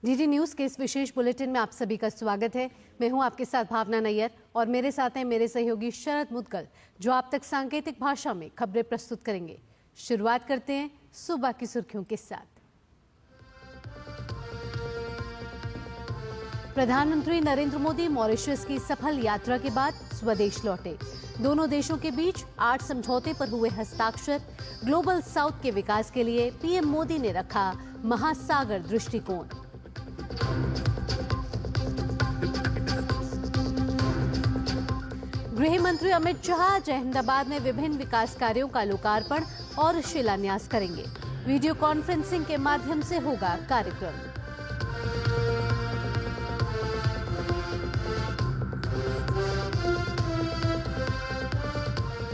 DD news के इस विशेष bulletin में आप सभी का स्वागत है। मैं हूं आपके साथ भावना नैयर और मेरे साथ हैं मेरे सहयोगी शरद मुदगल, जो आप तक सांकेतिक भाषा में खबरें प्रस्तुत करेंगे। शुरुआत करते हैं सुबह की सुर्खियों के साथ। प्रधानमंत्री नरेंद्र मोदी मॉरिशस की सफल यात्रा के बाद स्वदेश लौटे। दोनों देशों के बीच 8 समझौते पर हुए हस्ताक्षर। ग्लोबल साउथ के विकास के लिए पीएम मोदी ने रखा महासागर दृष्टिकोण। गृह मंत्री अमित शाह आज अहमदाबाद में विभिन्न विकास कार्यों का लोकार्पण और शिलान्यास करेंगे। वीडियो कॉन्फ्रेंसिंग के माध्यम से होगा कार्यक्रम।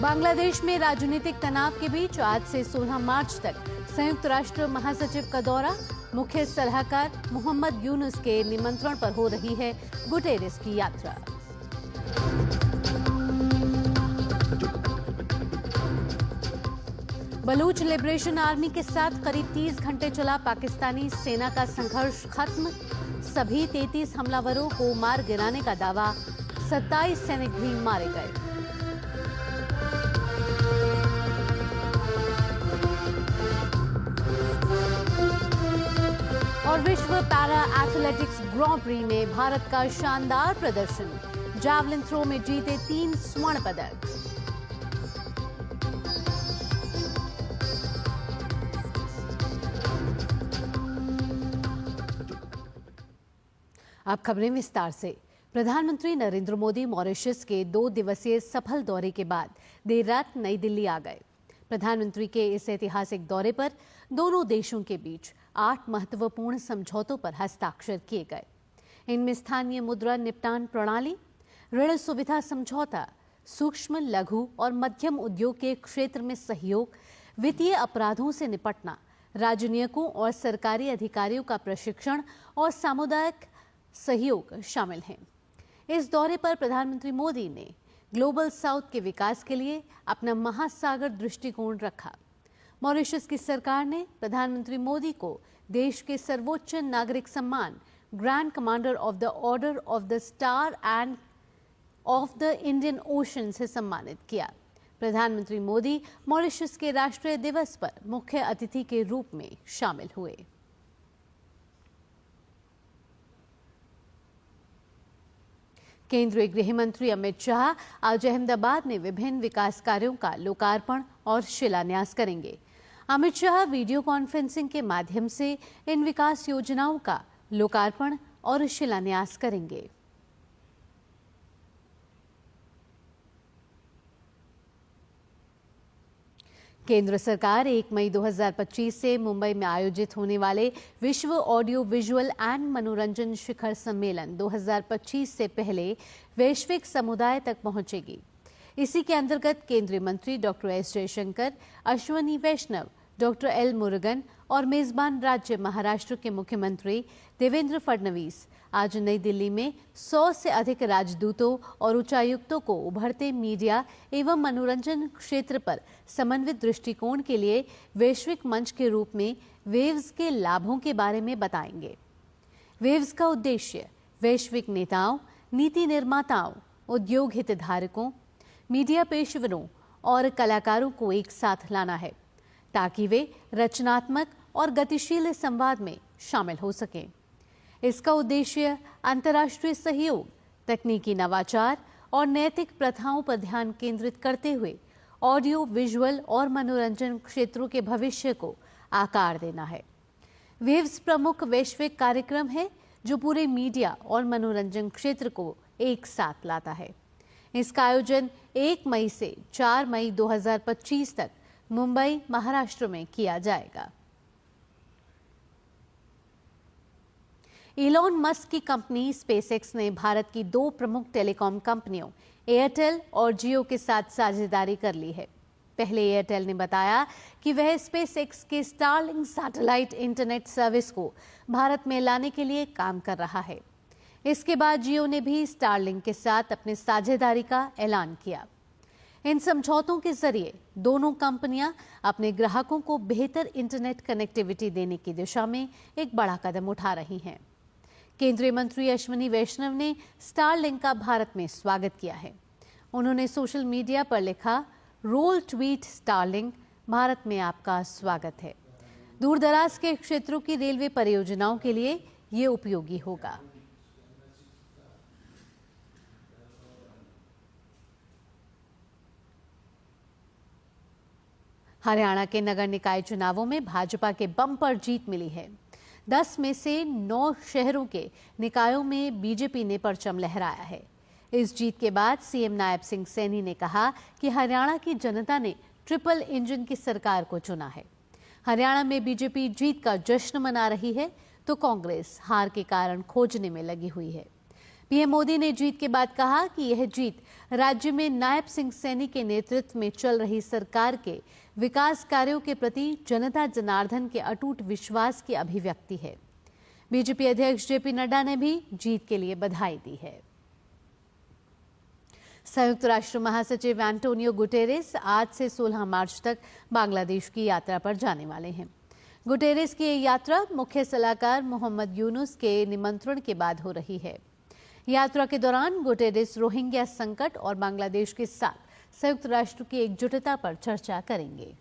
बांग्लादेश में राजनीतिक तनाव के बीच आज से 16 मार्च तक संयुक्त राष्ट्र महासचिव का दौरा। मुख्य सलाहकार मोहम्मद यूनुस के निमंत्रण पर हो रही है गुटेरेस की यात्रा। बलूच लिबरेशन आर्मी के साथ करीब 30 घंटे चला पाकिस्तानी सेना का संघर्ष खत्म। सभी 33 हमलावरों को मार गिराने का दावा। 27 सैनिक भी मारे गए। और विश्व पैरा एथलेटिक्स ग्रां प्री में भारत का शानदार प्रदर्शन। जैवलिन थ्रो में जीते 3 स्वर्ण पदक। अब खबरें विस्तार से। प्रधानमंत्री नरेंद्र मोदी मॉरिशस के 2 दिवसीय सफल दौरे के बाद देर रात नई दिल्ली आ गए। प्रधानमंत्री के इस ऐतिहासिक दौरे पर दोनों देशों के बीच 8 महत्वपूर्ण समझौतों पर हस्ताक्षर किए गए। इनमें स्थानीय मुद्रा निपटान प्रणाली, ऋण सुविधा समझौता, सूक्ष्म, लघु और मध्यम उद्योग के क्षेत्र में सहयोग, वित्तीय अपराधों से निपटना, राजनयिकों और सरकारी अधिकारियों का प्रशिक्षण और सामुदायिक सहयोग शामिल हैं। इस दौरे पर प्रधानमंत्री मोदी ने ग्लोबल साउथ के विकास के लिए अपना महासागर दृष्टिकोण रखा। मॉरिशस की सरकार ने प्रधानमंत्री मोदी को देश के सर्वोच्च नागरिक सम्मान grand commander of the order of the star end of the Indian ocean से सम्मानित किया। प्रधानमंत्री मोदी मॉरिशस के राष्ट्रीय दिवस पर मुख्य अतिथि के रूप में शामिल हुए। केंद्रीय गृह मंत्री अमित शाह आज अहमदाबाद में विभिन्न विकास कार्यों का लोकार्पण और शिलान्यास करेंगे। अमित शाह वीडियो कॉन्फ्रेंसिंग के माध्यम से इन विकास योजनाओं का लोकार्पण और शिलान्यास करेंगे। केंद्र सरकार 1 मई 2025 से मुंबई में आयोजित होने वाले विश्व ऑडियो विजुअल एंड मनोरंजन शिखर सम्मेलन 2025 से पहले वैश्विक समुदाय तक पहुंचेगी। इसी के अंतर्गत केंद्रीय मंत्री डॉक्टर एस जयशंकर, अश्वनी वैष्णव, डॉक्टर एल मुरुगन और मेजबान राज्य महाराष्ट्र के मुख्यमंत्री देवेंद्र फडणवीस आज नई दिल्ली में 100 से अधिक राजदूतों और उच्चायुक्तों को उभरते मीडिया एवं मनोरंजन क्षेत्र पर समन्वित दृष्टिकोण के लिए वैश्विक मंच के रूप में वेव्स के लाभों के बारे में बताएंगे। वेव्स का उद्देश्य वैश्विक नेताओं, नीति निर्माताओं, उद्योग हितधारकों, मीडिया पेशेवरों और कलाकारों को एक साथ लाना है, ताकि वे रचनात्मक और गतिशील संवाद में शामिल हो सकें। इसका उद्देश्य अंतर्राष्ट्रीय सहयोग, तकनीकी नवाचार और नैतिक प्रथाओं पर ध्यान केंद्रित करते हुए ऑडियो विजुअल और मनोरंजन क्षेत्रों के भविष्य को आकार देना है। वेव्स प्रमुख वैश्विक कार्यक्रम है जो पूरे मीडिया और मनोरंजन क्षेत्र को एक साथ लाता है। इसका आयोजन 1 मई से 4 मई 2025 तक मुंबई, महाराष्ट्र में किया जाएगा। इलॉन मस्क की कंपनी स्पेसएक्स ने भारत की 2 प्रमुख टेलीकॉम कंपनियों एयरटेल और जियो के साथ साझेदारी कर ली है। पहले एयरटेल ने बताया कि वह स्पेसएक्स के स्टारलिंक सैटेलाइट इंटरनेट सर्विस को भारत में लाने के लिए काम कर रहा है। इसके बाद जियो ने भी स्टारलिंक के साथ अपनी साझेदारी का ऐलान किया। इन समझौतों के जरिए दोनों कंपनियां अपने ग्राहकों को बेहतर इंटरनेट कनेक्टिविटी देने की दिशा में एक बड़ा कदम उठा रही हैं। केंद्रीय मंत्री अश्विनी वैष्णव ने स्टारलिंक का भारत में स्वागत किया है। उन्होंने सोशल मीडिया पर लिखा, रोल ट्वीट स्टारलिंक, भारत में आपका स्वागत है। दूरदराज के क्षेत्रों की रेलवे परियोजनाओं के लिए ये उपयोगी होगा। हरियाणा के नगर निकाय चुनावों में भाजपा के बम्पर जीत मिली है। 10 में से 9 शहरों के निकायों में बीजेपी ने परचम लहराया है। इस जीत के बाद सीएम नायब सिंह सैनी ने कहा कि हरियाणा की जनता ने ट्रिपल इंजन की सरकार को चुना है। हरियाणा में बीजेपी जीत का जश्न मना रही है तो कांग्रेस हार के कारण खोजने में लगी हुई है। पीएम मोदी ने जीत के बाद कहा कि यह जीत राज्य में नायब सिंह सैनी के नेतृत्व में चल रही सरकार के विकास कार्यों के प्रति जनता जनार्दन के अटूट विश्वास की अभिव्यक्ति है। बीजेपी अध्यक्ष जेपी नड्डा ने भी जीत के लिए बधाई दी है। संयुक्त राष्ट्र महासचिव एंटोनियो गुटेरेस आज से 16 मार्च तक बांग्लादेश की यात्रा पर जाने वाले हैं। गुटेरेस की ये यात्रा मुख्य सलाहकार मोहम्मद यूनुस के निमंत्रण के बाद हो रही है। यात्रा के दौरान गुटेरेस रोहिंग्या संकट और बांग्लादेश के साथ संयुक्त राष्ट्र की एकजुटता पर चर्चा करेंगे।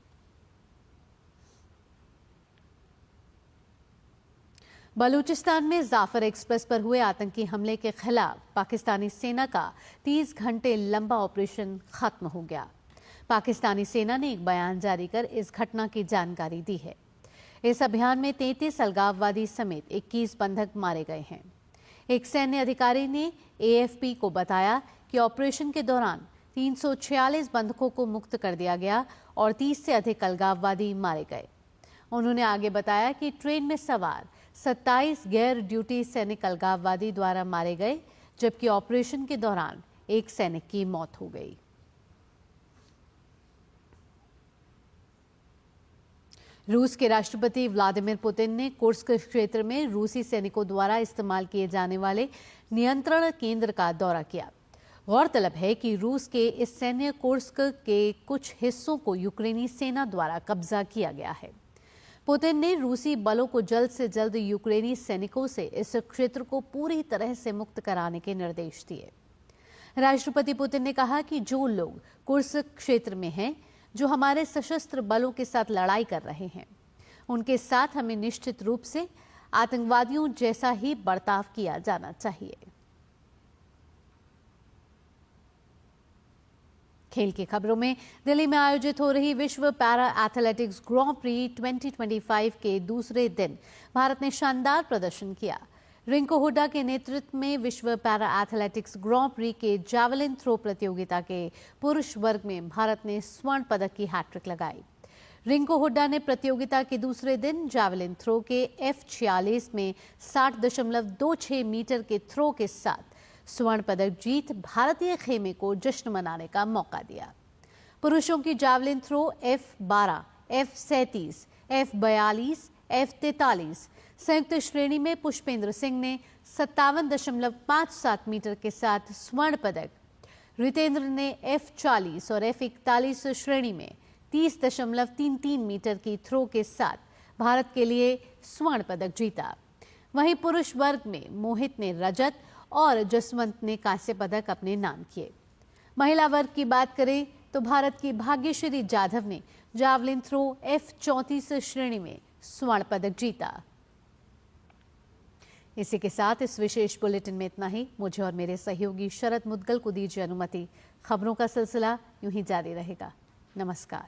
बलूचिस्तान में जाफर एक्सप्रेस पर हुए आतंकी हमले के खिलाफ पाकिस्तानी सेना का 30 घंटे लंबा ऑपरेशन खत्म हो गया। पाकिस्तानी सेना ने एक बयान जारी कर इस घटना की जानकारी दी है। इस अभियान में 33 अलगाववादी समेत 21 बंधक मारे गए हैं। एक सैन्य अधिकारी ने एएफपी को बताया कि ऑपरेशन के दौरान 346 बंधकों को मुक्त कर दिया गया और 30 से अधिक अलगाववादी मारे गए। उन्होंने आगे बताया कि ट्रेन में सवार 27 गैर ड्यूटी सैनिक अलगाववादी द्वारा मारे गए, जबकि ऑपरेशन के दौरान एक सैनिक की मौत हो गई। रूस के राष्ट्रपति व्लादिमीर पुतिन ने कुर्स्क क्षेत्र में रूसी सैनिकों द्वारा इस्तेमाल किए जाने वाले नियंत्रण केंद्र का दौरा किया। गौरतलब है कि रूस के इस सैन्य कुर्स्क के कुछ हिस्सों को यूक्रेनी सेना द्वारा कब्जा किया गया है। पुतिन ने रूसी बलों को जल्द से जल्द यूक्रेनी सैनिकों से इस क्षेत्र को पूरी तरह से मुक्त कराने के निर्देश दिए। राष्ट्रपति पुतिन ने कहा कि जो लोग कुर्स्क क्षेत्र में हैं, जो हमारे सशस्त्र बलों के साथ लड़ाई कर रहे हैं, उनके साथ हमें निश्चित रूप से आतंकवादियों जैसा ही बर्ताव किया जाना चाहिए। खेल की खबरों में दिल्ली में आयोजित हो रही विश्व पैरा एथलेटिक्स ग्रां प्री 2025 के दूसरे दिन भारत ने शानदार प्रदर्शन किया। रिंकू हुड्डा के नेतृत्व में विश्व पैरा एथलेटिक्स ग्रां प्री के जैवलिन थ्रो प्रतियोगिता के पुरुष वर्ग में भारत ने स्वर्ण पदक की हैट्रिक लगाई। रिंकू हुड्डा ने प्रतियोगिता के दूसरे दिन जैवलिन थ्रो के F46 में 60.26 मीटर के थ्रो के साथ स्वर्ण पदक जीत भारतीय खेमे को जश्न मनाने का मौका दिया। पुरुषों की javelin throw F12, F37, F42, F43 संयुक्त श्रेणी में पुष्पेंद्र सिंह ने 57.57 मीटर के साथ स्वर्ण पदक, रितेंद्र ने F40 और F41 श्रेणी में 30.33 मीटर की थ्रो के साथ भारत के लिए स्वर्ण पदक जीता। वहीं पुरुष वर्ग में मोहित ने रजत और जसवंत ने कांस्य पदक अपने नाम किए। महिला वर्ग की बात करें तो भारत की भाग्यश्री जाधव ने जावलिन थ्रो F34 श्रेणी में स्वर्ण पदक जीता। इसी के साथ इस विशेष बुलेटिन में इतना ही। मुझे और मेरे सहयोगी शरद मुदगल को दीजिए अनुमति। खबरों का सिलसिला यूं ही जारी रहेगा। नमस्कार।